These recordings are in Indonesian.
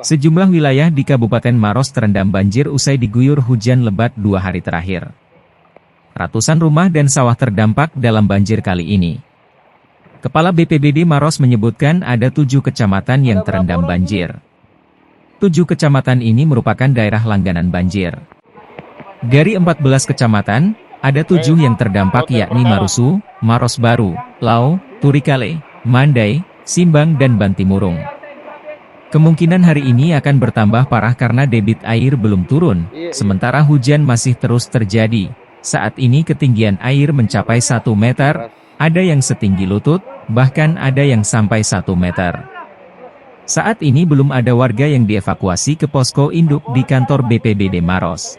Sejumlah wilayah di Kabupaten Maros terendam banjir usai diguyur hujan lebat 2 hari terakhir. Ratusan rumah dan sawah terdampak dalam banjir kali ini. Kepala BPBD Maros menyebutkan ada 7 kecamatan yang terendam banjir. 7 kecamatan ini merupakan daerah langganan banjir. Dari 14 kecamatan, ada 7 yang terdampak yakni Marusu, Maros Baru, Lau, Turikale, Mandai, Simbang dan Bantimurung. Kemungkinan hari ini akan bertambah parah karena debit air belum turun, sementara hujan masih terus terjadi. Saat ini ketinggian air mencapai 1 meter, ada yang setinggi lutut, bahkan ada yang sampai 1 meter. Saat ini belum ada warga yang dievakuasi ke posko induk di kantor BPBD Maros.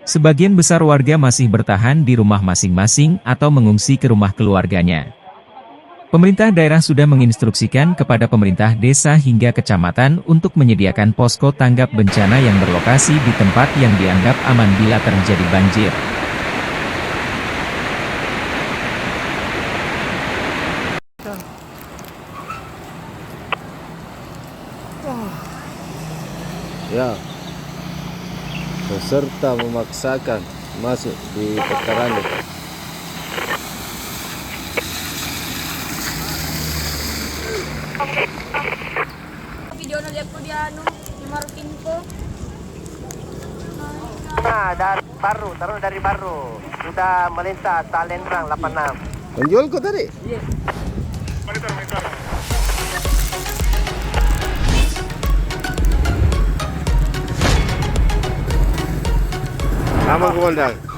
Sebagian besar warga masih bertahan di rumah masing-masing atau mengungsi ke rumah keluarganya. Pemerintah daerah sudah menginstruksikan kepada pemerintah desa hingga kecamatan untuk menyediakan posko tanggap bencana yang berlokasi di tempat yang dianggap aman bila terjadi banjir. Ya, peserta memaksakan masuk di pekarangan. Video na lihat ko di ano, di Marutin ko. Nah, dari baru sudah melintas Talendrang 86. Penjual kok tadi? Iya. Nama komandan.